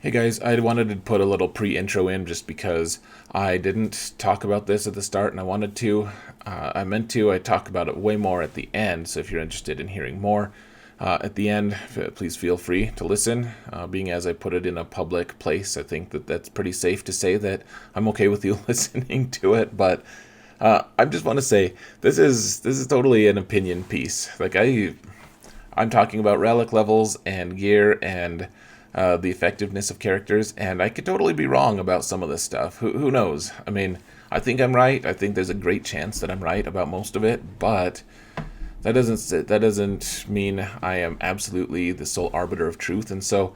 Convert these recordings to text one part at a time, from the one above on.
Hey guys, I wanted to put a little pre-intro in just because I didn't talk about this at the start and I wanted to. I meant to. I talk about it way more at the end, so if you're interested in hearing more at the end, please feel free to listen. Being as I put it in a public place, I think that that's pretty safe to say that I'm okay with you listening to it, but I just want to say this is totally an opinion piece. I'm talking about relic levels and gear and the effectiveness of characters, and I could totally be wrong about some of this stuff. Who knows? I mean, I think I'm right. I think there's a great chance that I'm right about most of it, but that doesn't mean I am absolutely the sole arbiter of truth. And so,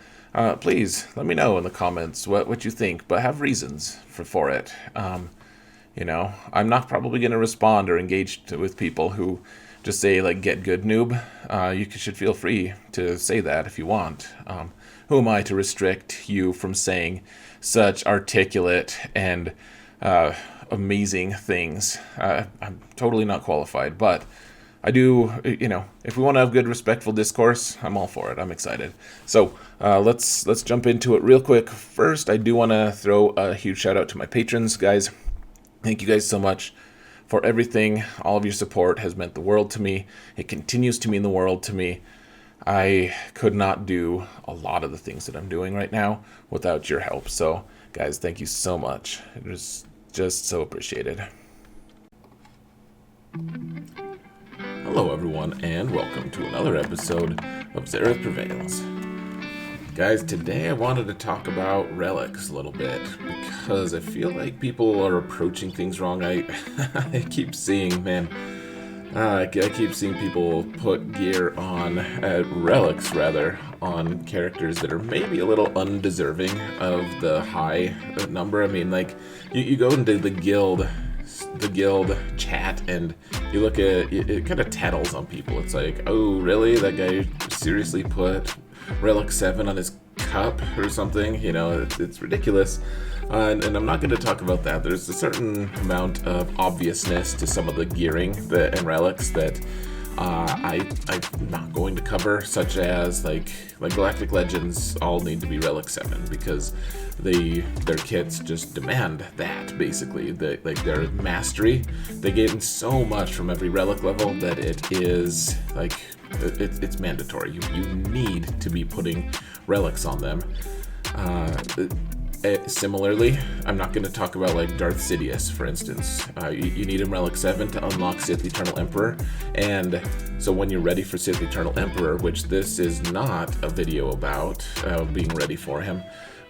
please let me know in the comments what you think, but have reasons for it. I'm not probably going to respond or engage with people who just say, like, get good, noob. You should feel free to say that if you want. Who am I to restrict you from saying such articulate and amazing things? I'm totally not qualified, but I do, if we want to have good, respectful discourse, I'm all for it. I'm excited. So let's jump into it real quick. First, I do want to throw a huge shout out to my patrons, guys. Thank you guys so much for everything. All of your support has meant the world to me. It continues to mean the world to me. I could not do a lot of the things that I'm doing right now without your help. So, guys, thank you so much. It was just so appreciated. Hello, everyone, and welcome to another episode of Zareth Prevails. Guys, today I wanted to talk about relics a little bit because I feel like people are approaching things wrong. I keep seeing, I keep seeing people put gear on, relics rather, on characters that are maybe a little undeserving of the high number. I mean, like, you go into the guild chat and you look at it kind of tattles on people. It's like, oh, really? That guy seriously put Relic 7 on his cup or something? It's ridiculous. And I'm not going to talk about that. There's a certain amount of obviousness to some of the gearing and relics that I'm not going to cover, such as like Galactic Legends all need to be Relic 7 because their kits just demand that, basically. Their mastery, they gain so much from every relic level that it is like it's mandatory. You need to be putting relics on them. Similarly, I'm not going to talk about like Darth Sidious, for instance. You need him Relic 7 to unlock Sith Eternal Emperor, and so when you're ready for Sith Eternal Emperor, which this is not a video about being ready for him,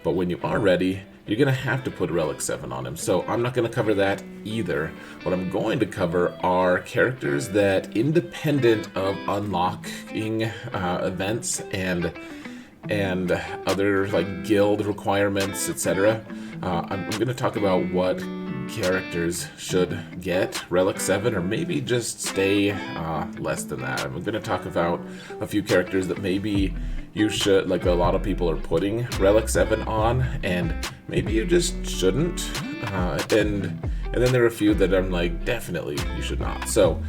but when you are ready, you're going to have to put Relic 7 on him. So I'm not going to cover that either. What I'm going to cover are characters that, independent of unlocking events and other like guild requirements, etc. I'm going to talk about what characters should get Relic 7, or maybe just stay less than that. I'm going to talk about a few characters that maybe you should, like a lot of people are putting Relic 7 on, and maybe you just shouldn't. And then there are a few that I'm like, definitely you should not. So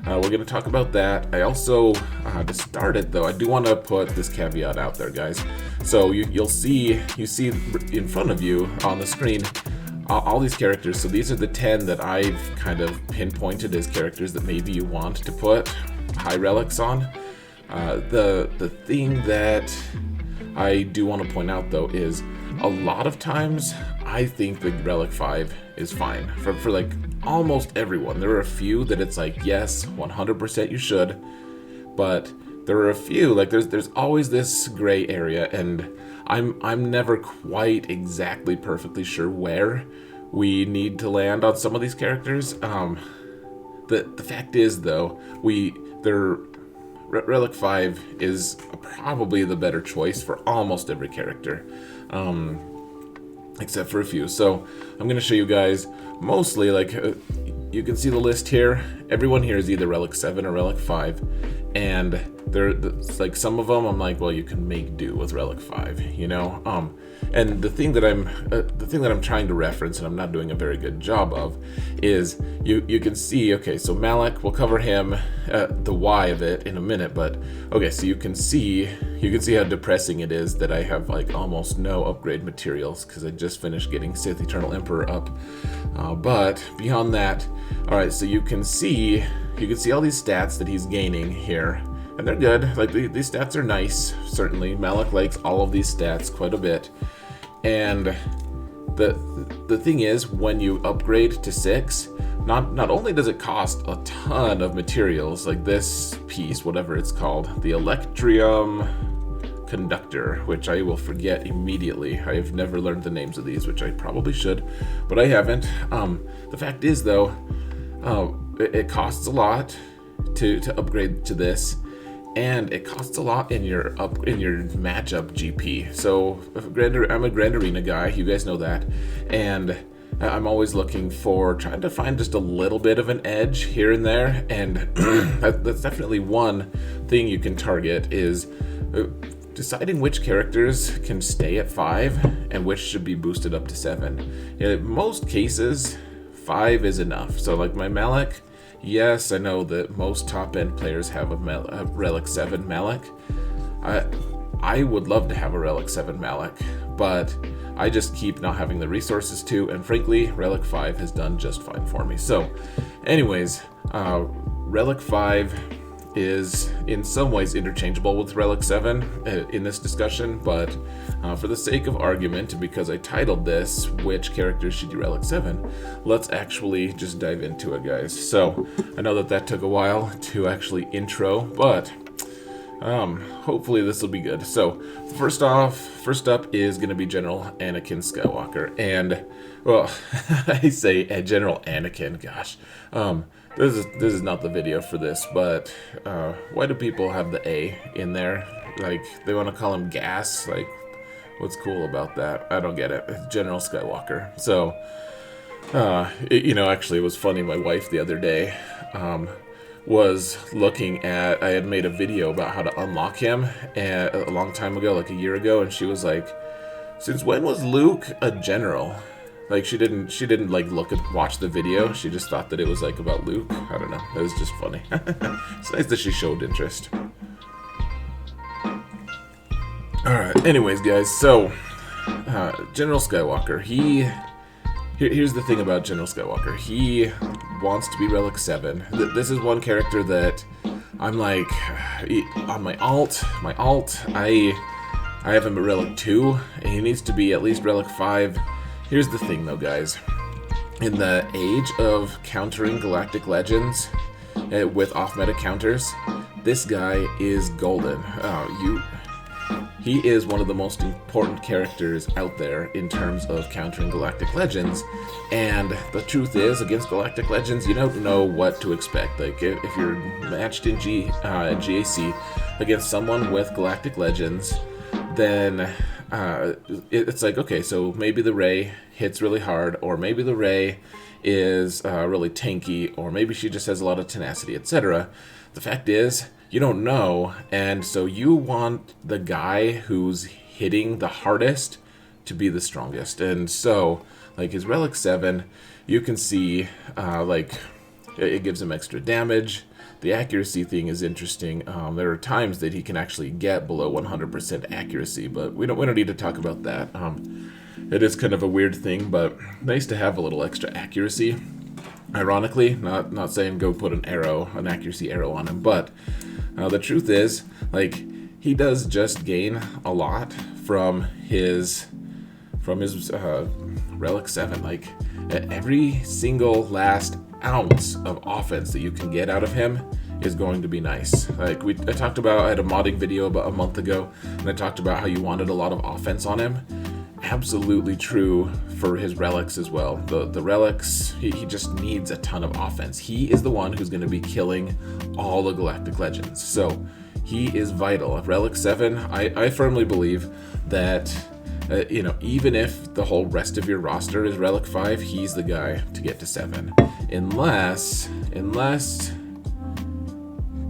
we're going to talk about that. I also, to start it though, I do want to put this caveat out there, guys. So you see in front of you on the screen all these characters. So these are the 10 that I've kind of pinpointed as characters that maybe you want to put high relics on. The thing that I do want to point out though is a lot of times I think the Relic 5 is fine for like almost everyone. There are a few that it's like, yes, 100% you should, but there are a few, like there's always this gray area, and I'm never quite exactly perfectly sure where we need to land on some of these characters. The fact is though, Relic 5 is probably the better choice for almost every character, except for a few. So I'm going to show you guys mostly, like, you can see the list here. everyone here is either Relic 7 or Relic 5, and it's like some of them I'm like, well, you can make do with Relic 5, you know. And the thing that I'm trying to reference, and I'm not doing a very good job of, is you can see, okay, so Malak, we'll cover him, the why of it in a minute, but okay, so you can see how depressing it is that I have like almost no upgrade materials because I just finished getting Sith Eternal Emperor up. But beyond that, all right, so you can see all these stats that he's gaining here, and they're good. Like these stats are nice, certainly. Malak likes all of these stats quite a bit. And the thing is, when you upgrade to 6, not only does it cost a ton of materials, like this piece, whatever it's called, the Electrium Conductor, which I will forget immediately. I've never learned the names of these, which I probably should, but I haven't. The fact is, though, it costs a lot to upgrade to this. And it costs a lot in your matchup GP. So I'm a Grand Arena guy, you guys know that, and I'm always looking for trying to find just a little bit of an edge here and there. And that's definitely one thing you can target, is deciding which characters can stay at 5 and which should be boosted up to 7. In most cases, 5 is enough. So like my Malak. Yes, I know that most top-end players have a Relic 7 Malak. I would love to have a Relic 7 Malak, but I just keep not having the resources to, and frankly, Relic 5 has done just fine for me. So, anyways, Relic 5 is in some ways interchangeable with Relic 7 in this discussion, but for the sake of argument, and because I titled this, Which Characters Should You Relic 7, let's actually just dive into it, guys. So, I know that took a while to actually intro, but hopefully this will be good. So, first up is going to be General Anakin Skywalker, and, well, I say General Anakin, gosh, this is not the video for this, but why do people have the A in there? Like, they want to call him Gas? Like, what's cool about that? I don't get it. It's General Skywalker. So, actually, it was funny. My wife the other day was looking at, I had made a video about how to unlock him a long time ago, like a year ago, and she was like, since when was Luke a general? Like, she didn't like watch the video. She just thought that it was like about Luke. I don't know. It was just funny. It's nice that she showed interest. Alright, anyways, guys, so General Skywalker, here's the thing about General Skywalker. He wants to be Relic 7. This is one character that I'm like, on my alt, I have him at Relic 2, and he needs to be at least Relic 5. Here's the thing, though, guys. In the age of countering Galactic Legends with off-meta counters, this guy is golden. He is one of the most important characters out there in terms of countering Galactic Legends, and the truth is, against Galactic Legends, you don't know what to expect. Like, if you're matched in GAC against someone with Galactic Legends, then it's like, okay, so maybe the Rey hits really hard, or maybe the Rey is really tanky, or maybe she just has a lot of tenacity, etc. The fact is, you don't know, and so you want the guy who's hitting the hardest to be the strongest. And so, like, his Relic 7, you can see, like, it gives him extra damage. The accuracy thing is interesting. There are times that he can actually get below 100% accuracy, but we don't need to talk about that. It is kind of a weird thing, but nice to have a little extra accuracy. Ironically, not saying go put an accuracy arrow on him, but the truth is, like, he does just gain a lot from his Relic 7. Like, every single last ounce of offense that you can get out of him is going to be nice. Like, I talked about, I had a modding video about a month ago, and I talked about how you wanted a lot of offense on him. Absolutely true for his relics as well. The relics, he just needs a ton of offense. He is the one who's going to be killing all the Galactic Legends. So he is vital. Relic 7, I firmly believe that even if the whole rest of your roster is Relic 5, he's the guy to get to 7. Unless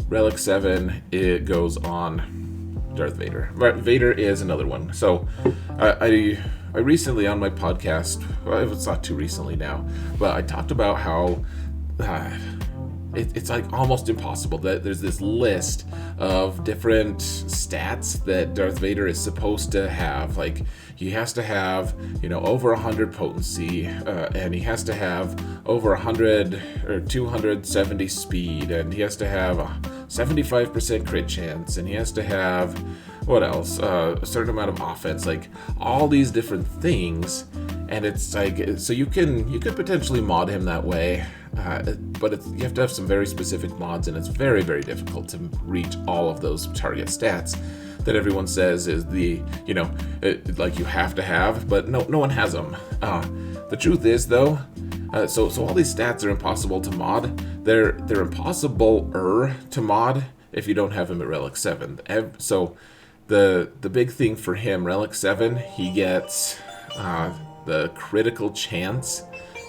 Relic 7, it goes on Darth Vader. Vader is another one. So I recently on my podcast, well, it's not too recently now, but I talked about how it's like almost impossible that there's this list of different stats that Darth Vader is supposed to have. Like, he has to have, over 100 potency, and he has to have over 100 or 270 speed, and he has to have a 75% crit chance, and he has to have, what else? A certain amount of offense, like all these different things. And it's like, so you could potentially mod him that way, but you have to have some very specific mods, and it's very, very difficult to reach all of those target stats that everyone says is like you have to have, but no one has them. The truth is, though, so all these stats are impossible to mod. They're impossible-er to mod if you don't have him at Relic 7. So the big thing for him, Relic 7, he gets the critical chance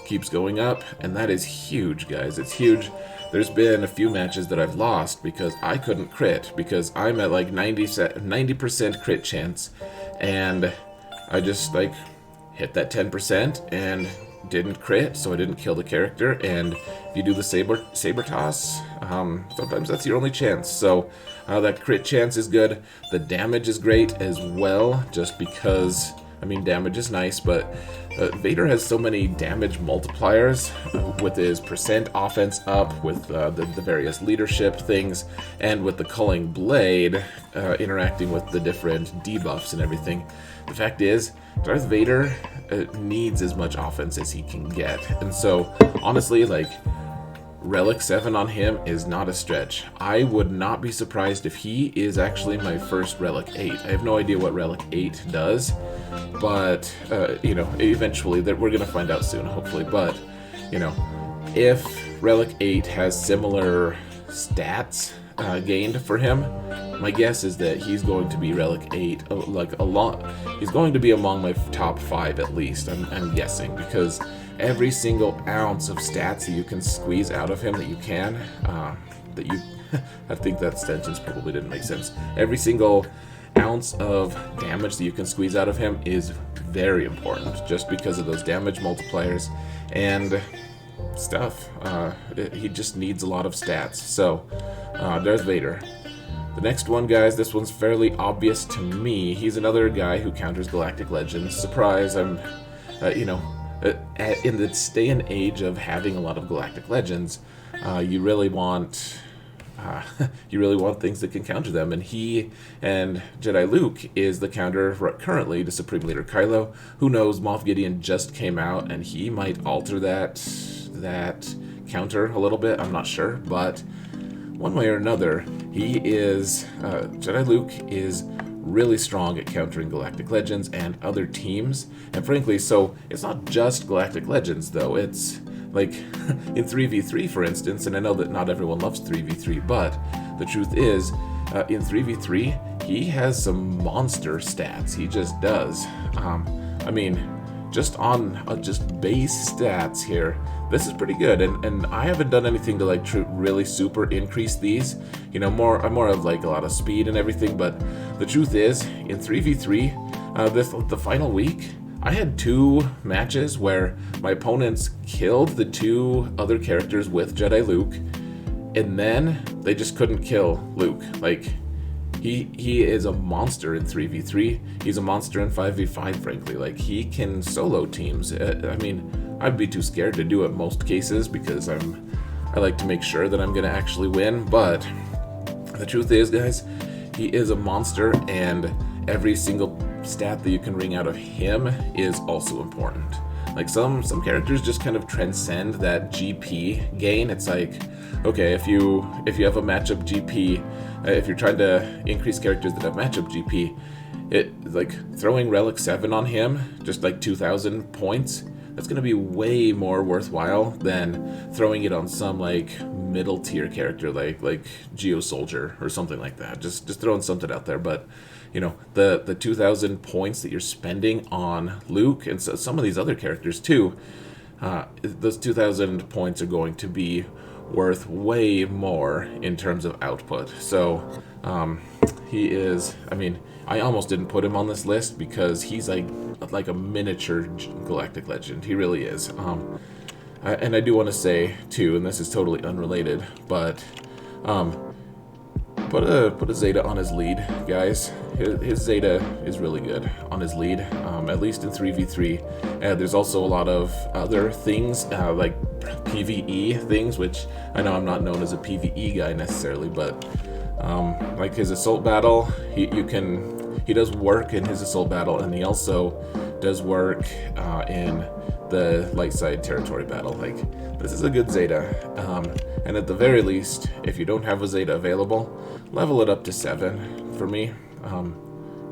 keeps going up, and that is huge, guys. It's huge. There's been a few matches that I've lost because I couldn't crit, because I'm at like 90% crit chance, and I just like hit that 10% and didn't crit, so I didn't kill the character. And if you do the saber toss, sometimes that's your only chance. So that crit chance is good. The damage is great as well, just because, damage is nice, but Vader has so many damage multipliers with his percent offense up, with the various leadership things, and with the culling blade interacting with the different debuffs and everything. The fact is, Darth Vader needs as much offense as he can get. And so, honestly, like, Relic 7 on him is not a stretch. I would not be surprised if he is actually my first Relic 8. I have no idea what Relic 8 does, but, eventually, that we're going to find out soon, hopefully. But, if Relic 8 has similar stats gained for him, my guess is that he's going to be Relic 8, he's going to be among my top 5 at least, I'm guessing, because every single ounce of stats that you can squeeze out of him I think that sentence probably didn't make sense. Every single ounce of damage that you can squeeze out of him is very important, just because of those damage multipliers and stuff. He just needs a lot of stats. So, Darth Vader. The next one, guys, this one's fairly obvious to me. He's another guy who counters Galactic Legends. Surprise, I'm, in this day and age of having a lot of Galactic Legends, you really want things that can counter them, and he and Jedi Luke is the counter currently to Supreme Leader Kylo. Who knows, Moff Gideon just came out, and he might alter that counter a little bit, I'm not sure, but one way or another, Jedi Luke is really strong at countering Galactic Legends and other teams, and frankly, so it's not just Galactic Legends, though. It's like in 3v3, for instance, and I know that not everyone loves 3v3, but the truth is, in 3v3, he has some monster stats. He just does. Just on just base stats here, this is pretty good, and I haven't done anything to really super increase these. I'm more of like a lot of speed and everything, but the truth is, in 3v3, the final week, I had 2 matches where my opponents killed the 2 other characters with Jedi Luke, and then they just couldn't kill Luke. Like, he is a monster in 3v3. He's a monster in 5v5, frankly. Like, he can solo teams. I'd be too scared to do it most cases because I like to make sure that I'm going to actually win. But the truth is, guys, he is a monster, and every single stat that you can wring out of him is also important. Like, some characters just kind of transcend that GP gain. It's like, okay, if you have a matchup GP, if you're trying to increase characters that have matchup GP, it like throwing Relic 7 on him, just like 2,000 points, that's going to be way more worthwhile than throwing it on some like middle tier character like Geo Soldier or something like that. Just throwing something out there. But you know, the 2,000 points that you're spending on Luke and so some of these other characters too, those 2,000 points are going to be worth way more in terms of output. So he is, I mean, I almost didn't put him on this list because he's like a miniature galactic legend. He really is. And I do want to say too, and this is totally unrelated, but put a Zeta on his lead, guys. His Zeta is really good on his lead, at least in 3v3. There's also a lot of other things, like PvE things, which I know I'm not known as a PvE guy necessarily, but like his assault battle, he does work in his assault battle, and he also does work in the light side territory battle. Like, this is a good Zeta, and at the very least, if you don't have a Zeta available, level it up to 7 for me.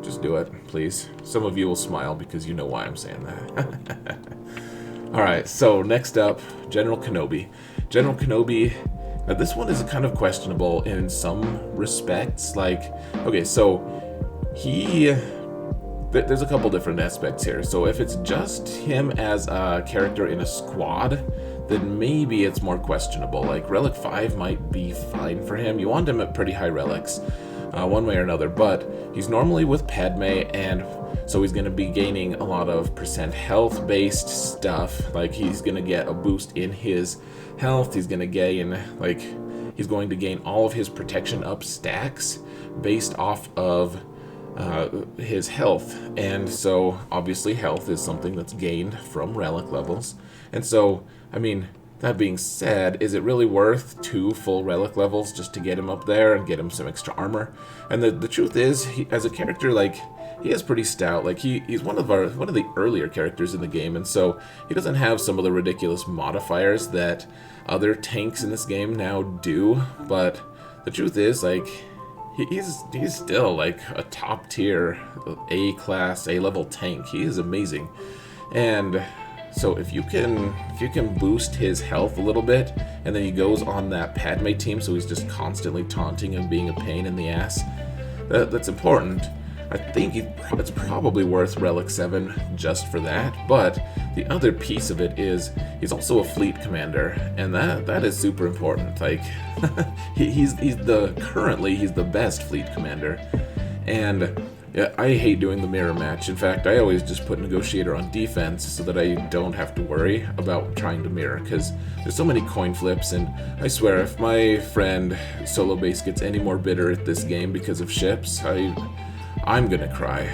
Just do it, please. Some of you will smile because you know why I'm saying that. Alright, so next up, General Kenobi. General Kenobi, now this one is kind of questionable in some respects. Like, okay, so there's a couple different aspects here. So if it's just him as a character in a squad, then maybe it's more questionable. Like, Relic 5 might be fine for him. You want him at pretty high relics, one way or another, but he's normally with Padme, and so he's going to be gaining a lot of % health based stuff. Like, he's going to get a boost in his health. He's going to gain, like, he's going to gain all of his protection up stacks based off of his health. And so obviously health is something that's gained from relic levels. And so, I mean, that being said, is it really worth 2 full relic levels just to get him up there and get him some extra armor? And the truth is, he, as a character, like, he is pretty stout. Like, he's one of the earlier characters in the game, and so he doesn't have some of the ridiculous modifiers that other tanks in this game now do. But the truth is, like, he's still like a top tier A class, A level tank. He is amazing. And so if you can boost his health a little bit, and then he goes on that Padme team, so he's just constantly taunting and being a pain in the ass, that's important. I think it's probably worth Relic 7 just for that, but the other piece of it is he's also a fleet commander, and that is super important. Like, he's currently the best fleet commander, and yeah, I hate doing the mirror match. In fact, I always just put Negotiator on defense so that I don't have to worry about trying to mirror, because there's so many coin flips, and I swear if my friend Solo Base gets any more bitter at this game because of ships, I'm gonna cry.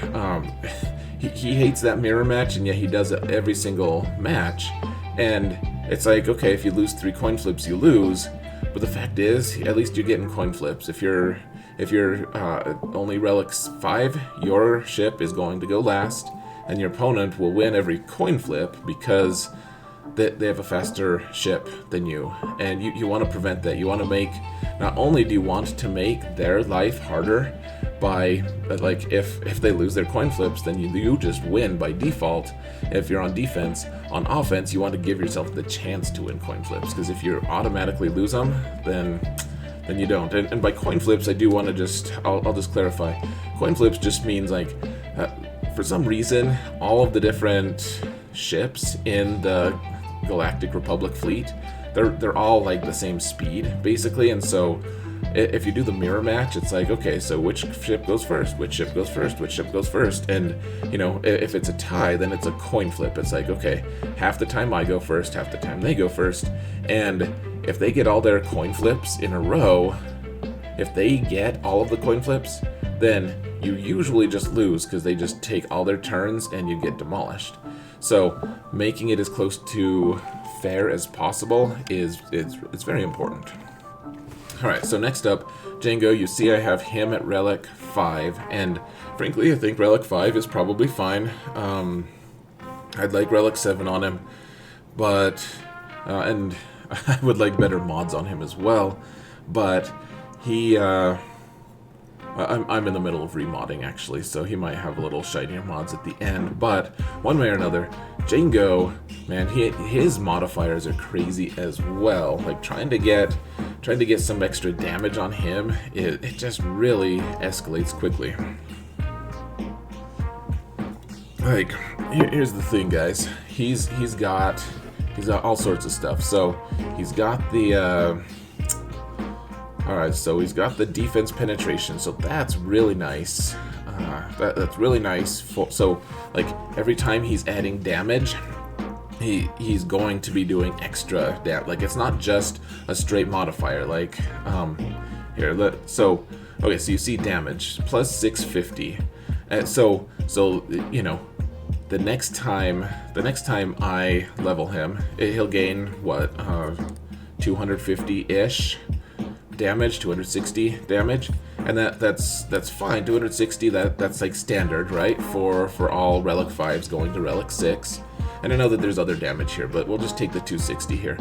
He hates that mirror match, and yet he does it every single match. And it's like, okay, if you lose 3 coin flips, you lose. But the fact is, at least you're getting coin flips. If you're only relics 5, your ship is going to go last, and your opponent will win every coin flip because they have a faster ship than you. And you want to prevent that. You want to make, not only do you want to make their life harder by, like, if they lose their coin flips, then you just win by default. If you're on defense, on offense, you want to give yourself the chance to win coin flips, because if you automatically lose them, then you don't. And by coin flips, I do want to I'll just clarify. Coin flips just means, like, for some reason, all of the different ships in the Galactic Republic fleet, they're all like the same speed, basically, and so if you do the mirror match, it's like, okay, so which ship goes first? Which ship goes first? Which ship goes first? And, you know, if it's a tie, then it's a coin flip. It's like, okay, half the time I go first, half the time they go first. And if they get all their coin flips in a row, if they get all of the coin flips, then you usually just lose because they just take all their turns and you get demolished. So making it as close to fair as possible it's very important. Alright, so next up, Django. You see I have him at Relic 5, and frankly, I think Relic 5 is probably fine. I'd like Relic 7 on him, but, and I would like better mods on him as well, but he, I'm in the middle of remodding, actually, so he might have a little shinier mods at the end, but one way or another, Django, man, his modifiers are crazy as well. Like, trying to get some extra damage on him, it just really escalates quickly. like, here's the thing, guys. He's got all sorts of stuff. So he's got the alright, so he's got the defense penetration, so that's really nice. That's really nice. So like every time he's adding damage, he's going to be doing extra damage. Like, it's not just a straight modifier. Like here, so okay, so you see damage plus 650. So you know, the next time I level him, he'll gain what, 250-ish damage, 260 damage, and that's fine. 260, that's like standard, right, for all Relic 5s going to Relic 6. And I know that there's other damage here, but we'll just take the 260 here,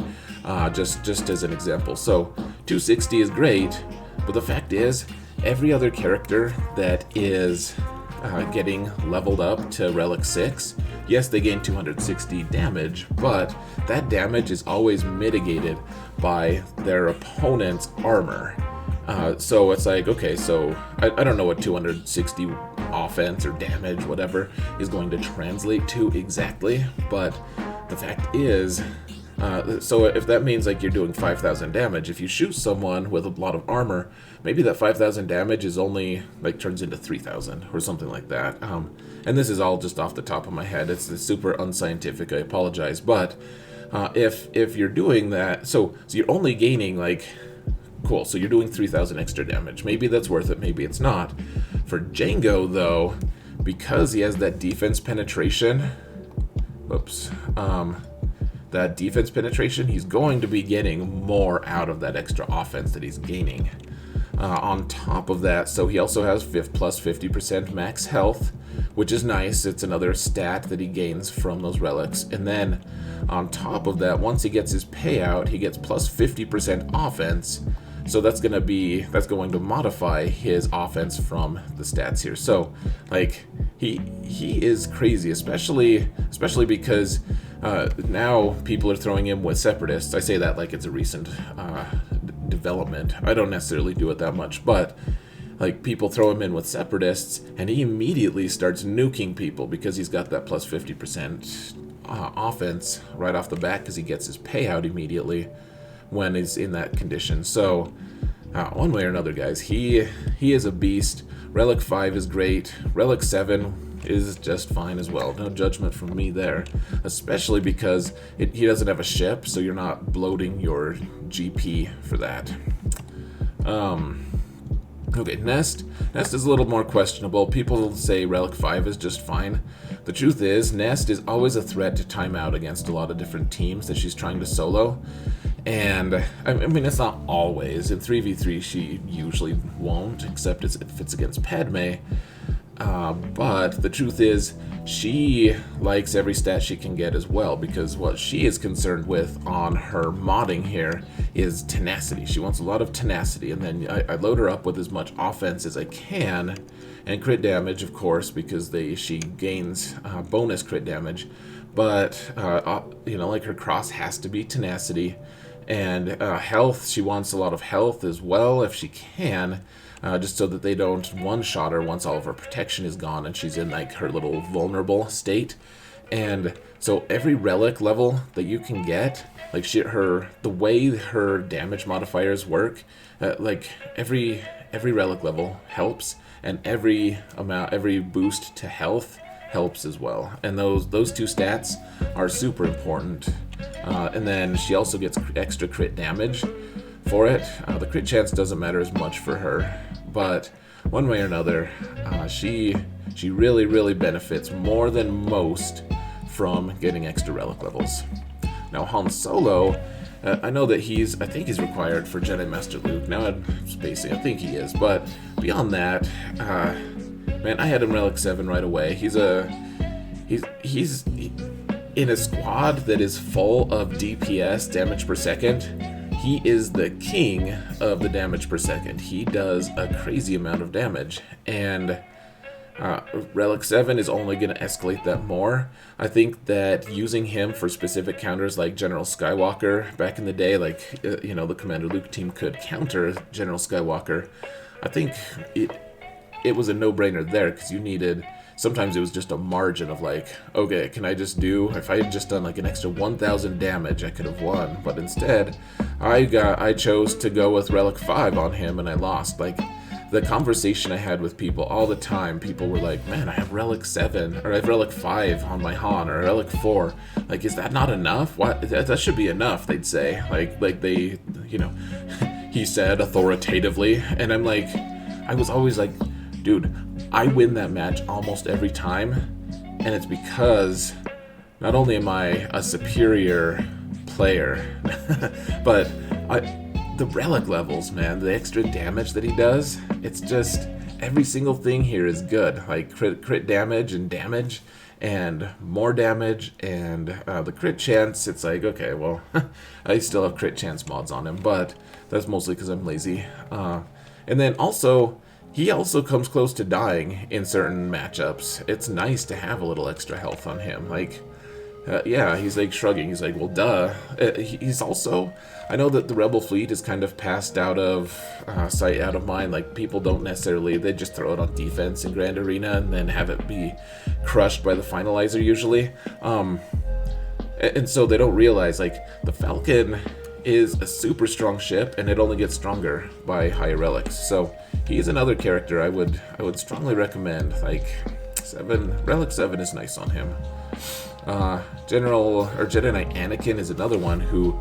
just as an example. So 260 is great, but the fact is, every other character that is getting leveled up to Relic 6, yes, they gain 260 damage, but that damage is always mitigated by their opponent's armor. So it's like, okay, so I don't know what 260 offense or damage, whatever, is going to translate to exactly, but the fact is, so if that means like you're doing 5,000 damage, if you shoot someone with a lot of armor, maybe that 5,000 damage is only like turns into 3,000 or something like that. And this is all just off the top of my head. It's super unscientific. I apologize, but if you're doing that, so you're only gaining like, cool, so you're doing 3,000 extra damage. Maybe that's worth it. Maybe it's not. For Django though, because he has that defense penetration, that defense penetration, he's going to be getting more out of that extra offense that he's gaining. On top of that, so he also has plus 50% max health, which is nice. It's another stat that he gains from those relics. And then on top of that, once he gets his payout, he gets plus 50% offense. So that's going to modify his offense from the stats here. So like he is crazy, especially because now people are throwing him with separatists. I say that like it's a recent development. I don't necessarily do it that much, but like people throw him in with separatists and he immediately starts nuking people because he's got that plus 50% offense right off the bat because he gets his payout immediately when he's in that condition. So one way or another, guys, he is a beast. Relic 5 is great. Relic 7 is just fine as well. No judgment from me there, especially because he doesn't have a ship, so you're not bloating your GP for that. Okay, Nest is a little more questionable. People say Relic 5 is just fine. The truth is, Nest is always a threat to time out against a lot of different teams that she's trying to solo. And, I mean, it's not always. In 3v3, she usually won't, except if it's against Padme. But the truth is, she likes every stat she can get as well, because what she is concerned with on her modding here is tenacity. She wants a lot of tenacity, and then I load her up with as much offense as I can, and crit damage, of course, because she gains bonus crit damage. But, like her cross has to be tenacity, and health, she wants a lot of health as well if she can. Just so that they don't one-shot her once all of her protection is gone and she's in like her little vulnerable state. And so every relic level that you can get, like the way her damage modifiers work, like every relic level helps, and every boost to health helps as well. And those two stats are super important. And then she also gets extra crit damage for it. The crit chance doesn't matter as much for her, but one way or another, she really, really benefits more than most from getting extra relic levels. Now Han Solo, I know that I think he's required for Jedi Master Luke. Now I'm spacing, I think he is, but beyond that, man, I had him Relic 7 right away. He's in a squad that is full of DPS, damage per second. He is the king of the damage per second. He does a crazy amount of damage, and Relic 7 is only going to escalate that more. I think that using him for specific counters like General Skywalker back in the day, like, the Commander Luke team could counter General Skywalker, I think it was a no-brainer there, because you needed sometimes it was just a margin of like, okay, can I just do, if I had just done like an extra 1,000 damage, I could have won. But instead, I chose to go with Relic 5 on him, and I lost. Like, the conversation I had with people all the time, people were like, man, I have Relic 7, or I have Relic 5 on my Han, or Relic 4. Like, is that not enough? What? That should be enough, they'd say. Like they, you know, he said authoritatively. And I'm like, I was always like, dude, I win that match almost every time. And it's because not only am I a superior player, but the relic levels, man, the extra damage that he does, it's just, every single thing here is good. Like crit damage and more damage, and the crit chance, it's like, okay, well, I still have crit chance mods on him, but that's mostly because I'm lazy. And then also, he also comes close to dying in certain matchups. It's nice to have a little extra health on him. Like, yeah, he's like shrugging. He's like, well, duh. He's also, I know that the Rebel fleet is kind of passed out of sight, out of mind. Like, people don't necessarily, they just throw it on defense in Grand Arena and then have it be crushed by the finalizer usually. And so they don't realize, like, the Falcon is a super strong ship, and it only gets stronger by higher relics. So he's another character I would strongly recommend. Like, Relic 7 is nice on him. Jedi Knight Anakin is another one who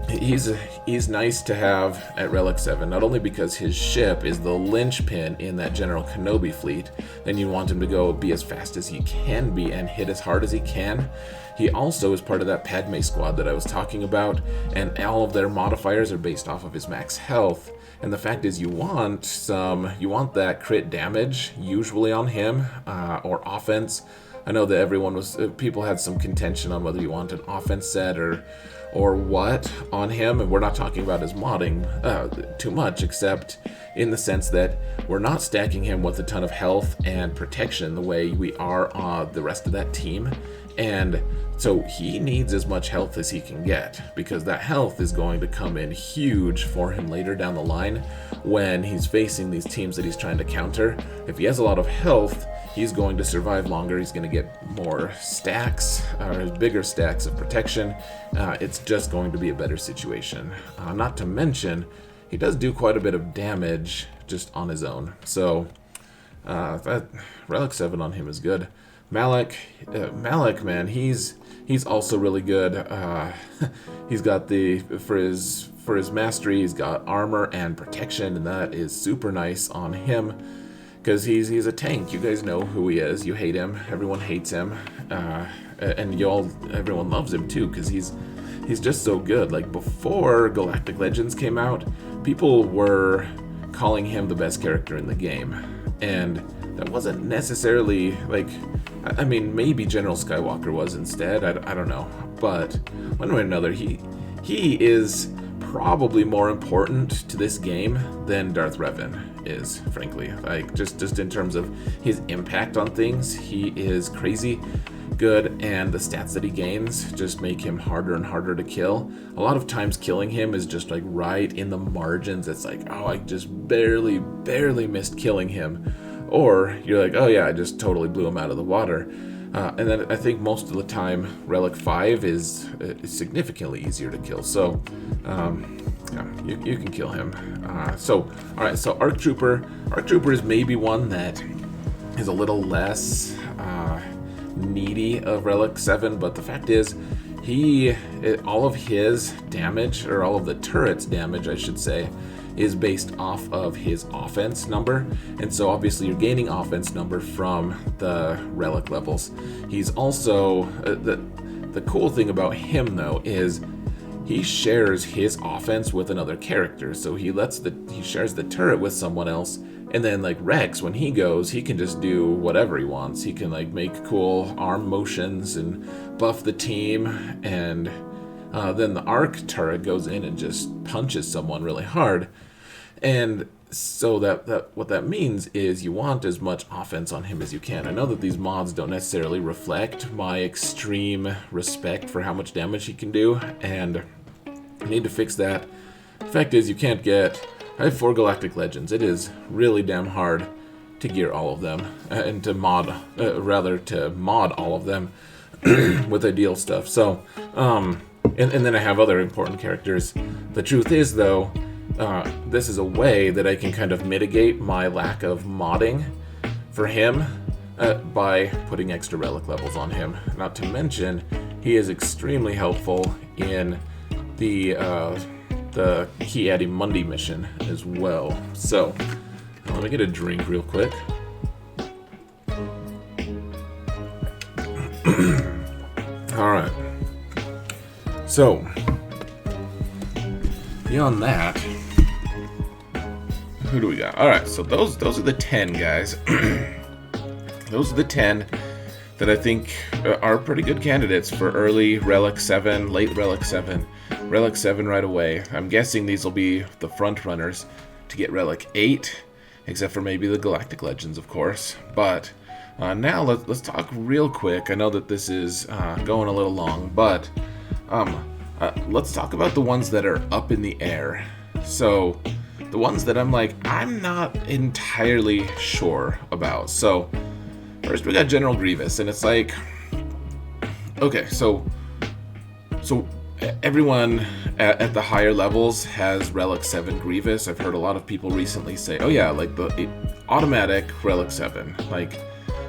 he's nice to have at Relic 7, not only because his ship is the linchpin in that General Kenobi fleet, then you want him to go be as fast as he can be and hit as hard as he can. He also is part of that Padme squad that I was talking about, and all of their modifiers are based off of his max health. And the fact is, you want that crit damage usually on him, or offense. I know that people had some contention on whether you want an offense set or what on him, and we're not talking about his modding too much, except in the sense that we're not stacking him with a ton of health and protection the way we are on the rest of that team. And so he needs as much health as he can get, because that health is going to come in huge for him later down the line when he's facing these teams that he's trying to counter. If he has a lot of health, he's going to survive longer. He's going to get more stacks, or bigger stacks of protection. It's just going to be a better situation. Not to mention, he does do quite a bit of damage just on his own. So that Relic 7 on him is good. Malik, man, he's also really good. He's got for his mastery, he's got armor and protection, and that is super nice on him. Because he's a tank. You guys know who he is. You hate him. Everyone hates him. And everyone loves him too, because he's just so good. Like, before Galactic Legends came out, people were calling him the best character in the game. And that wasn't necessarily, like, I mean, maybe General Skywalker was instead. I don't know. But one way or another, he is probably more important to this game than Darth Revan is, frankly. Like, just in terms of his impact on things, he is crazy good, and the stats that he gains just make him harder and harder to kill. A lot of times killing him is just like right in the margins. It's like, oh, I just barely missed killing him. Or you're like, oh yeah, I just totally blew him out of the water. And then I think most of the time Relic 5 is significantly easier to kill. So yeah, you can kill him. Alright, so Arc Trooper is maybe one that is a little less needy of Relic 7, but the fact is, all of his damage, or all of the turret's damage, I should say, is based off of his offense number. And so obviously you're gaining offense number from the relic levels. He's also, the cool thing about him though is he shares his offense with another character. So he shares the turret with someone else, and then like Rex, when he goes, he can just do whatever he wants. He can like make cool arm motions and buff the team, and then the arc turret goes in and just punches someone really hard. And so that what that means is you want as much offense on him as you can. I know that these mods don't necessarily reflect my extreme respect for how much damage he can do, and I need to fix that. The fact is, I have 4 Galactic Legends. It is really damn hard to gear all of them and to mod all of them with ideal stuff. So and then I have other important characters. The truth is, though, this is a way that I can kind of mitigate my lack of modding for him by putting extra relic levels on him. Not to mention, he is extremely helpful in the Key Addy Mundi mission as well. So let me get a drink real quick. All right. So beyond that, who do we got? All right. So those are the 10 guys. Those are the 10 that I think are pretty good candidates for early Relic 7, late Relic 7. Relic 7 right away. I'm guessing these will be the front runners to get Relic 8, except for maybe the Galactic Legends, of course. But now let's talk real quick. I know that this is going a little long, but let's talk about the ones that are up in the air. So the ones that I'm not entirely sure about. So first, we got General Grievous, and it's like, okay, so everyone at the higher levels has Relic 7 Grievous. I've heard a lot of people recently say, oh yeah, like the automatic Relic 7. Like,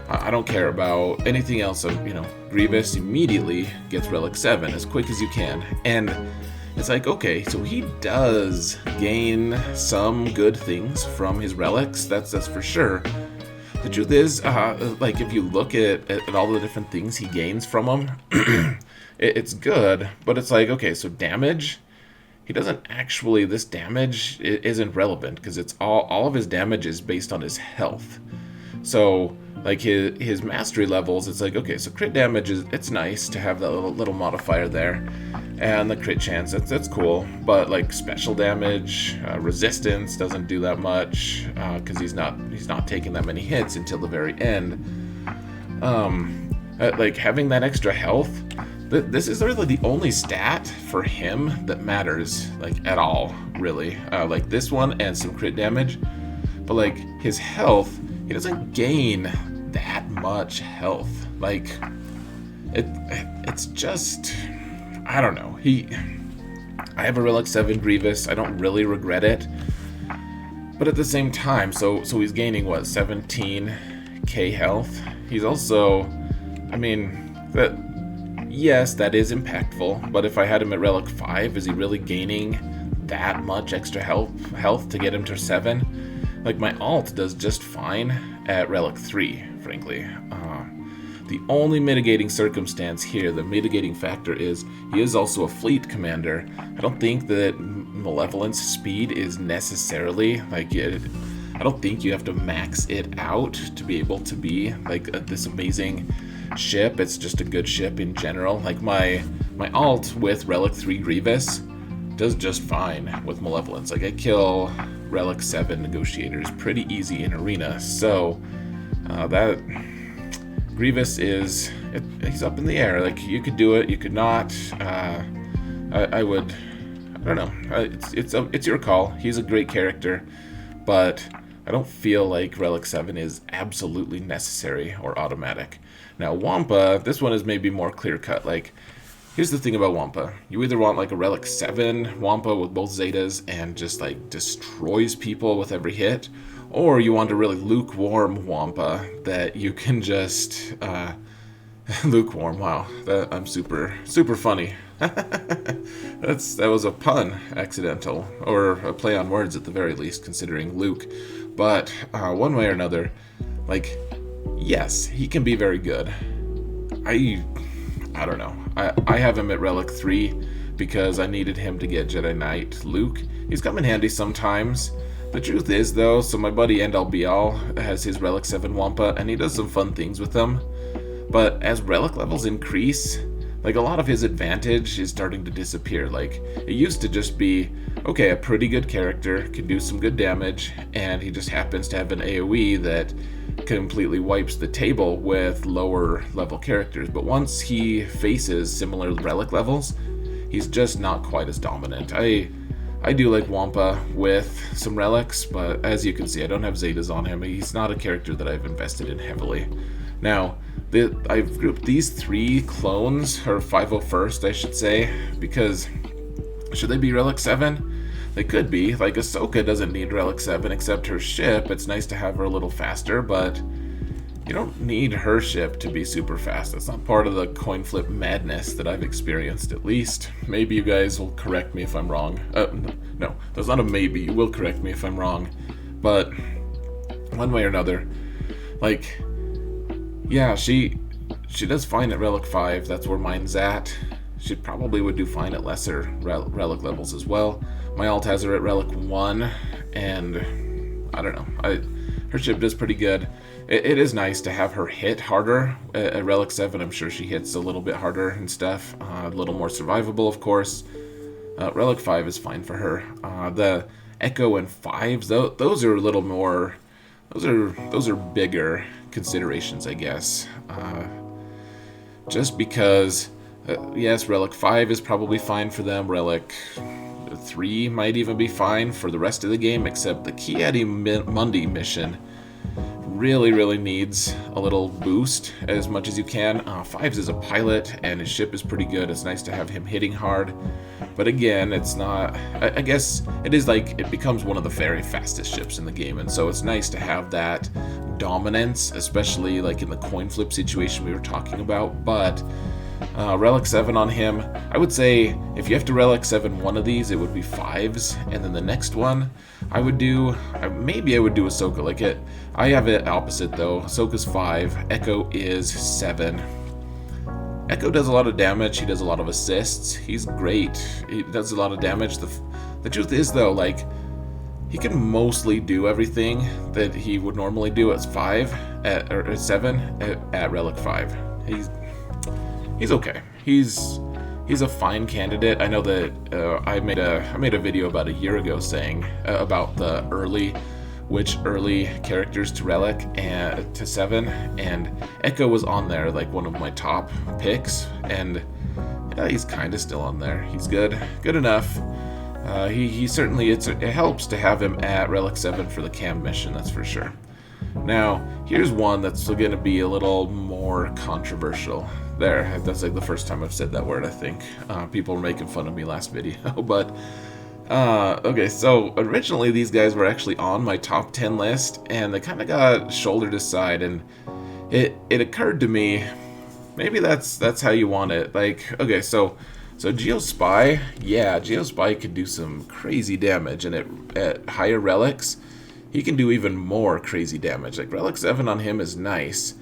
I don't care about anything else. Grievous immediately gets Relic 7 as quick as you can. And it's like, okay, so he does gain some good things from his relics, that's for sure. The truth is, if you look at all the different things he gains from them, it's good, but it's like, okay, so damage, he doesn't actually, this damage isn't relevant, because it's all of his damage is based on his health. So, like, his mastery levels, it's like, okay, so crit damage, it's nice to have that little modifier there, and the crit chance, that's cool, but, like, special damage, resistance doesn't do that much, because he's not taking that many hits until the very end. Like, having that extra health, this is really the only stat for him that matters, like, at all, really. Like, this one and some crit damage, but, like, his health, he doesn't gain that much health. Like, it's just, I don't know. I have a Relic 7 Grievous. I don't really regret it. But at the same time, so he's gaining, what, 17k health? He's also, yes, that is impactful. But if I had him at Relic 5, is he really gaining that much extra health to get him to 7? Like, my alt does just fine at Relic 3, frankly. The only mitigating circumstance here, the mitigating factor, is he is also a fleet commander. I don't think that Malevolence speed is necessarily, like, I don't think you have to max it out to be able to be, like, this amazing ship. It's just a good ship in general. Like, my alt with Relic 3 Grievous does just fine with Malevolence. Like, I kill Relic 7 Negotiators pretty easy in Arena, so that Grievous he's up in the air. Like, you could do it, you could not. I don't know. It's your call. He's a great character, but I don't feel like Relic 7 is absolutely necessary or automatic. Now, Wampa, this one is maybe more clear-cut. Like, here's the thing about Wampa. You either want, like, a Relic 7 Wampa with both Zetas and just, like, destroys people with every hit, or you want a really lukewarm Wampa that you can just, lukewarm, wow, I'm super funny. That was a pun, accidental, or a play on words at the very least, considering Luke. But, one way or another, like, yes, he can be very good. I don't know. I have him at Relic 3 because I needed him to get Jedi Knight Luke. He's come in handy sometimes. The truth is, though, so my buddy End All Be All has his Relic 7 Wampa, and he does some fun things with them. But as relic levels increase, like, a lot of his advantage is starting to disappear. Like, it used to just be, okay, a pretty good character, can do some good damage, and he just happens to have an AoE that completely wipes the table with lower level characters. But once he faces similar relic levels, he's just not quite as dominant. I I do like Wampa with some relics, but as you can see, I don't have Zetas on him. He's not a character that I've invested in heavily. Now, I've grouped these 3 clones, or 501st, I should say, because should they be Relic 7? They could be. Like, Ahsoka doesn't need Relic 7 except her ship. It's nice to have her a little faster, but you don't need her ship to be super fast. That's not part of the coin flip madness that I've experienced, at least. Maybe you guys will correct me if I'm wrong. No, that's not a maybe. You will correct me if I'm wrong. But one way or another, like, yeah, she does fine at Relic 5. That's where mine's at. She probably would do fine at lesser relic levels as well. My alt has her at Relic 1, and I don't know. Her ship does pretty good. It is nice to have her hit harder. At Relic 7, I'm sure she hits a little bit harder and stuff. A little more survivable, of course. Relic 5 is fine for her. The Echo and 5s, those are a little more... Those are bigger considerations, I guess. Just because... yes, Relic 5 is probably fine for them. Relic 3 might even be fine for the rest of the game, except the Ki-Adi-Mundi mission really needs a little boost as much as you can. 5's is a pilot, and his ship is pretty good. It's nice to have him hitting hard. But again, it's not... I guess it is like it becomes one of the very fastest ships in the game, and so it's nice to have that dominance, especially like in the coin flip situation we were talking about. But Relic 7 on him, I would say if you have to Relic 7 one of these, it would be 5s, and then the next one I would do, maybe I would do Ahsoka. Like it, I have it opposite though. Ahsoka's 5, Echo is 7. Echo does a lot of damage, he does a lot of assists, he's great, he does a lot of damage. The truth is though, like, he can mostly do everything that he would normally do at 5, or 7, at Relic 5. He's okay. He's a fine candidate. I know that I made a video about a year ago saying about the early characters to Relic and to 7, and Echo was on there, like one of my top picks, and yeah, he's kind of still on there. He's good enough. He certainly, it helps to have him at Relic 7 for the cam mission, that's for sure. Now, here's one that's going to be a little more controversial. There, that's like the first time I've said that word, I think. People were making fun of me last video, but... okay, so originally these guys were actually on my top 10 list, and they kind of got shouldered aside, and it occurred to me, maybe that's how you want it. Like, okay, so Geospy, yeah, Geospy can do some crazy damage, and at higher relics, he can do even more crazy damage. Like, Relic 7 on him is nice.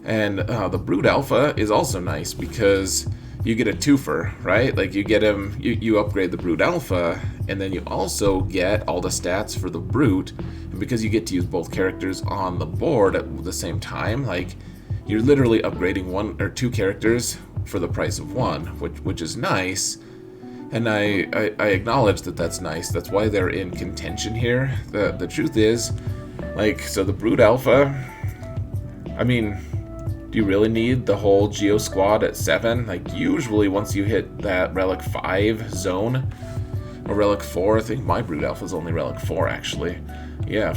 And the Brood Alpha is also nice because you get a twofer, right? Like, you get him, you upgrade the Brood Alpha, and then you also get all the stats for the Brute. And because you get to use both characters on the board at the same time, like, you're literally upgrading 1 or 2 characters for the price of 1, which is nice. And I acknowledge that that's nice. That's why they're in contention here. The truth is, like, so the Brood Alpha, I mean, do you really need the whole Geo squad at 7? Like, usually once you hit that Relic 5 zone, or Relic 4, I think my Brood Alpha is only Relic 4 actually. Yeah,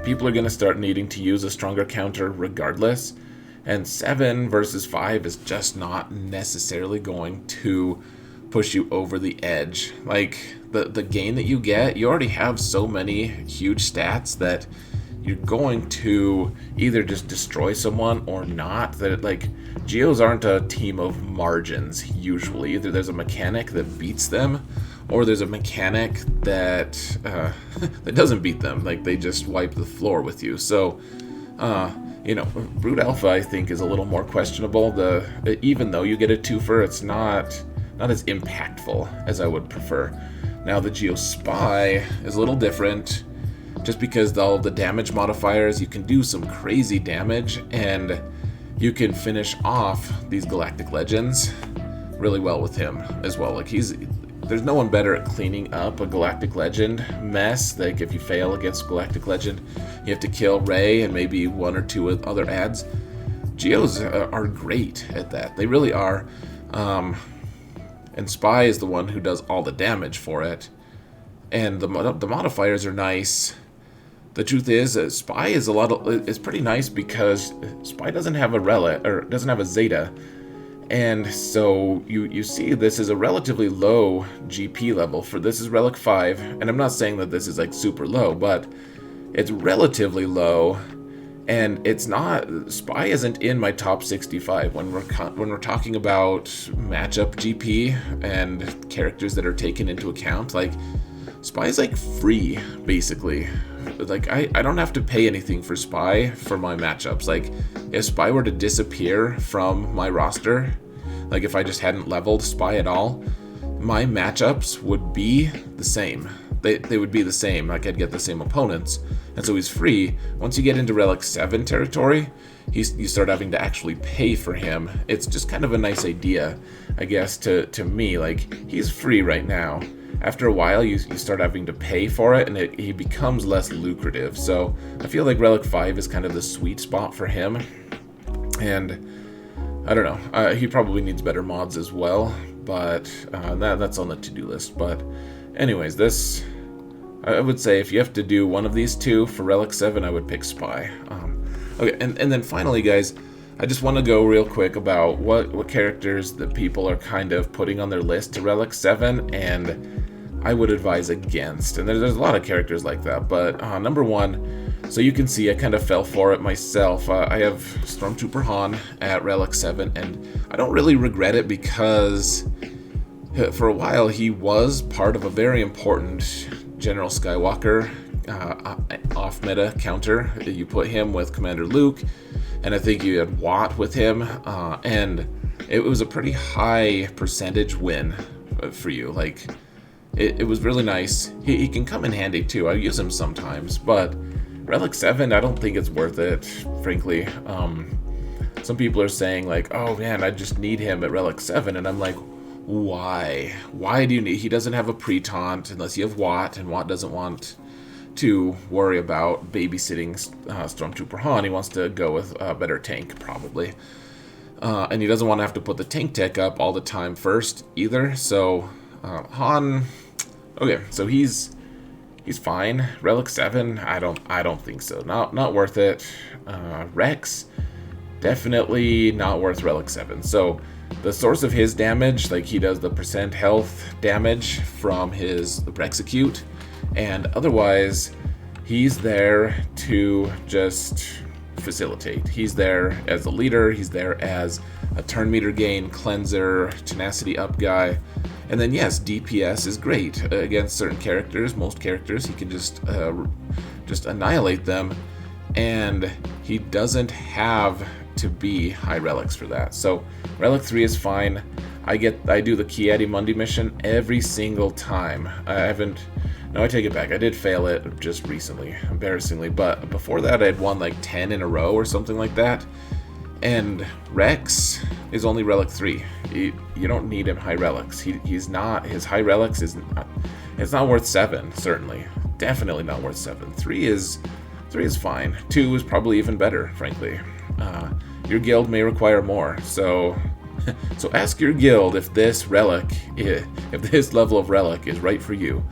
people are going to start needing to use a stronger counter regardless. And 7 versus 5 is just not necessarily going to push you over the edge. Like, the gain that you get, you already have so many huge stats that you're going to either just destroy someone or not. That, like, Geos aren't a team of margins usually. Either there's a mechanic that beats them, or there's a mechanic that that doesn't beat them. Like, they just wipe the floor with you. So, you know, Brood Alpha, I think, is a little more questionable. Even though you get a twofer, it's not as impactful as I would prefer. Now, the Geospy is a little different, just because all the damage modifiers, you can do some crazy damage, and you can finish off these Galactic Legends really well with him as well. Like, there's no one better at cleaning up a Galactic Legend mess. Like, if you fail against Galactic Legend, you have to kill Rey and maybe 1 or 2 other adds. Geos are great at that. They really are. and Spy is the one who does all the damage for it. And the modifiers are nice. The truth is, Spy is is pretty nice because Spy doesn't have a relic, or doesn't have a Zeta, and so you see this is a relatively low GP level. For this is Relic 5, and I'm not saying that this is like super low, but it's relatively low, and it's not. Spy isn't in my top 65 when we're talking about matchup GP and characters that are taken into account. Like, Spy is like free, basically. Like, I don't have to pay anything for Spy for my matchups. Like, if Spy were to disappear from my roster, like if I just hadn't leveled Spy at all, my matchups would be the same. They would be the same. Like, I'd get the same opponents. And so he's free. Once you get into Relic 7 territory, you start having to actually pay for him. It's just kind of a nice idea, I guess, to me. Like, he's free right now. After a while, you start having to pay for it, and he becomes less lucrative. So I feel like Relic 5 is kind of the sweet spot for him. And I don't know. He probably needs better mods as well, but that's on the to-do list. But anyways, this, I would say if you have to do one of these two for Relic 7, I would pick Spy. Okay, and then finally, guys, I just want to go real quick about what characters that people are kind of putting on their list to Relic 7, and I would advise against. And there's a lot of characters like that, but number one, so you can see I kind of fell for it myself. I have Stormtrooper Han at Relic 7, and I don't really regret it because for a while he was part of a very important General Skywalker off-meta counter. You put him with Commander Luke, and I think you had Watt with him, and it was a pretty high percentage win for you. Like, it was really nice. He can come in handy too. I use him sometimes, but Relic 7, I don't think it's worth it, frankly. Some people are saying like, oh man, I just need him at Relic 7, and I'm like, why? Why do you need? He doesn't have a pre-taunt unless you have Watt, and Watt doesn't want to worry about babysitting Stormtrooper Han. He wants to go with a better tank, probably. And he doesn't want to have to put the tank tech up all the time first, either. So, Han... Okay, so he's fine. Relic 7, I don't think so. Not worth it. Rex, definitely not worth Relic 7. So, the source of his damage, like he does the % health damage from his Rexecute, and otherwise, he's there to just facilitate. He's there as a leader, he's there as a turn meter gain, cleanser, tenacity up guy, and then yes, DPS is great against certain characters. Most characters, he can just annihilate them, and he doesn't have to be high relics for that. So Relic 3 is fine. I do the Ki-Adi Mundi mission every single time. No, I take it back. I did fail it just recently, embarrassingly, but before that I had won like 10 in a row or something like that. And Rex is only Relic 3. You don't need him high relics. He's not, his high relics is not, it's not worth 7, certainly. Definitely not worth 7. 3 is fine. 2 is probably even better, frankly. Your guild may require more, so ask your guild if this relic, if this level of relic is right for you.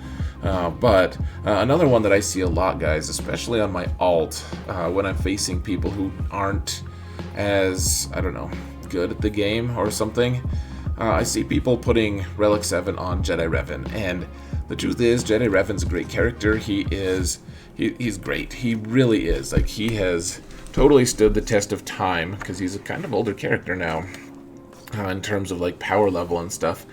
But another one that I see a lot, guys, especially on my alt, when I'm facing people who aren't as, I don't know, good at the game or something, I see people putting Relic 7 on Jedi Revan, and the truth is, Jedi Revan's a great character. He's great. He really is. Like, he has totally stood the test of time, because he's a kind of older character now, in terms of like power level and stuff.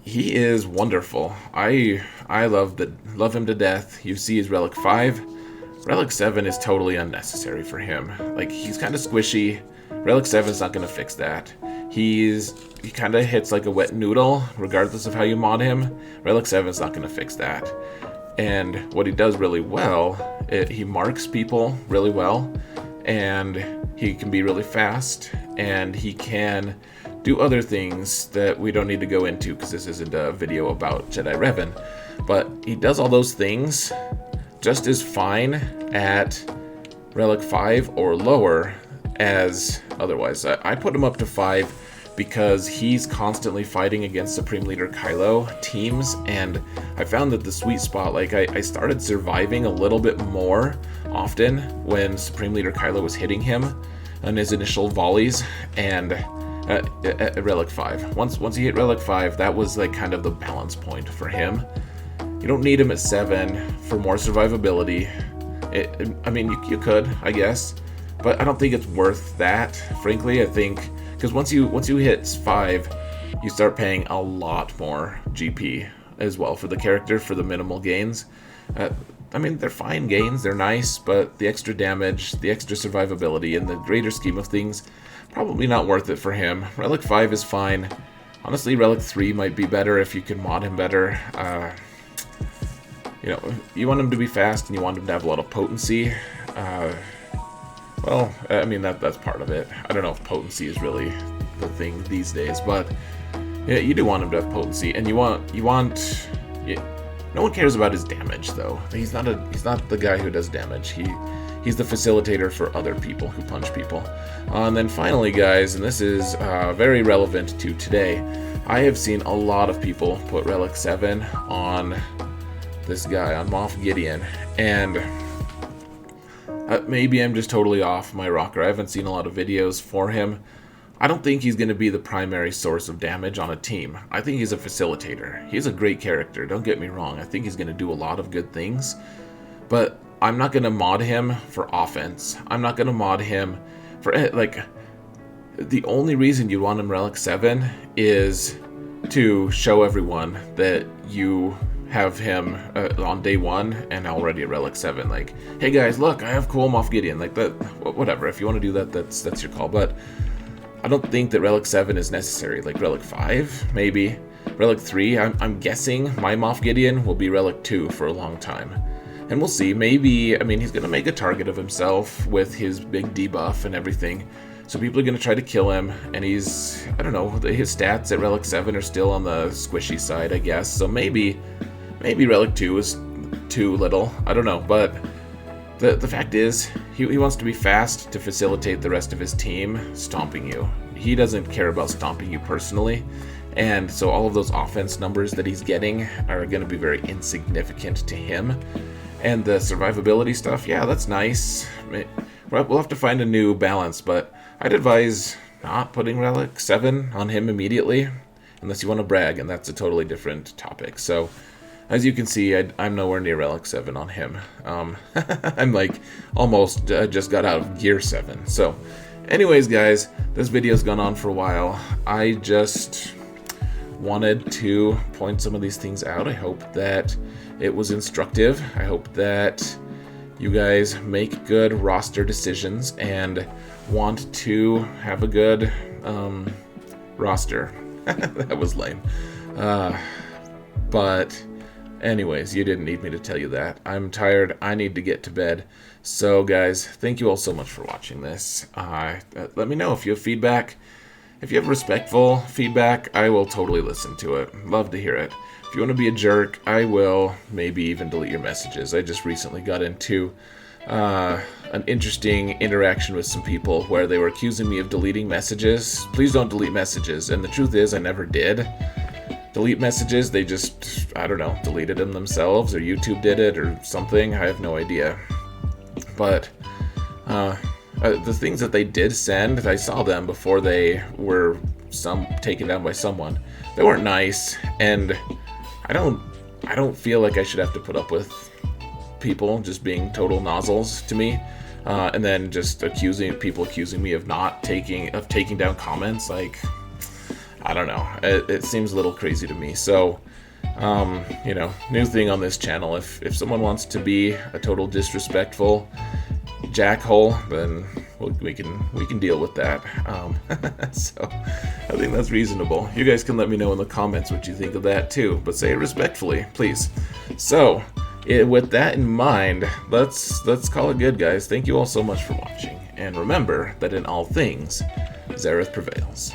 He is wonderful. I love him to death. You see his Relic 5. Relic 7 is totally unnecessary for him. Like, he's kind of squishy. Relic 7 is not going to fix that. He kind of hits like a wet noodle, regardless of how you mod him. Relic 7 is not going to fix that. And what he does really well, he marks people really well, and he can be really fast, and he can do other things that we don't need to go into because this isn't a video about Jedi Revan. But he does all those things just as fine at Relic 5 or lower as otherwise. I put him up to 5 because he's constantly fighting against Supreme Leader Kylo teams, and I found that the sweet spot, like I started surviving a little bit more often when Supreme Leader Kylo was hitting him on his initial volleys, and at Relic 5. Once you hit Relic 5, that was like kind of the balance point for him. You don't need him at 7 for more survivability. I mean, you could, I guess, but I don't think it's worth that, frankly. I think, because once you hit 5, you start paying a lot more GP as well for the character, for the minimal gains. I mean, they're fine gains, they're nice, but the extra damage, the extra survivability, in the greater scheme of things, probably not worth it for him. Relic 5 is fine. Honestly, Relic 3 might be better if you can mod him better. You know, you want him to be fast and you want him to have a lot of potency. Well, I mean, that's part of it. I don't know if potency is really the thing these days, but yeah, you do want him to have potency, and you want. No one cares about his damage, though. He's not the guy who does damage. He's the facilitator for other people who punch people. And then finally, guys, and this is very relevant to today, I have seen a lot of people put Relic 7 on this guy, on Moff Gideon, and maybe I'm just totally off my rocker. I haven't seen a lot of videos for him. I don't think he's going to be the primary source of damage on a team. I think he's a facilitator. He's a great character, don't get me wrong. I think he's going to do a lot of good things, but I'm not going to mod him for offense. I'm not going to mod him for, like, the only reason you want him Relic 7 is to show everyone that you have him on day 1 and already at Relic 7. Like, hey guys, look, I have cool Moff Gideon. Like, that, whatever. If you want to do that, that's your call. But I don't think that Relic 7 is necessary. Like, Relic 5, maybe. Relic 3, I'm guessing my Moff Gideon will be Relic 2 for a long time. And we'll see. Maybe, I mean, he's going to make a target of himself with his big debuff and everything. So people are going to try to kill him, and he's, I don't know, his stats at Relic 7 are still on the squishy side, I guess. So maybe Relic 2 is too little. I don't know, but the fact is, he wants to be fast to facilitate the rest of his team stomping you. He doesn't care about stomping you personally, and so all of those offense numbers that he's getting are going to be very insignificant to him. And the survivability stuff, yeah, that's nice. We'll have to find a new balance, but I'd advise not putting Relic 7 on him immediately, unless you want to brag, and that's a totally different topic. So, as you can see, I'm nowhere near Relic 7 on him. I'm like almost just got out of Gear 7. So, anyways, guys, this video's gone on for a while. I just wanted to point some of these things out. I hope that it was instructive. I hope that you guys make good roster decisions and want to have a good roster. That was lame. But anyways, you didn't need me to tell you that. I'm tired. I need to get to bed. So guys, thank you all so much for watching this. Let me know if you have feedback. If you have respectful feedback, I will totally listen to it. Love to hear it. If you want to be a jerk, I will maybe even delete your messages. I just recently got into an interesting interaction with some people where they were accusing me of deleting messages. Please don't delete messages. And the truth is, I never did delete messages. They just, I don't know, deleted them themselves, or YouTube did it or something. I have no idea. But the things that they did send, I saw them before they were taken down by someone. They weren't nice, and I don't feel like I should have to put up with people just being total nozzles to me, and then just accusing me of taking down comments. Like, I don't know. It seems a little crazy to me. So, new thing on this channel. If someone wants to be a total disrespectful jackhole, then we can deal with that. So I think that's reasonable. You guys can let me know in the comments what you think of that too, but say it respectfully, please. So with that in mind, let's call it good, guys. Thank you all so much for watching, and remember that in all things, Zareth prevails.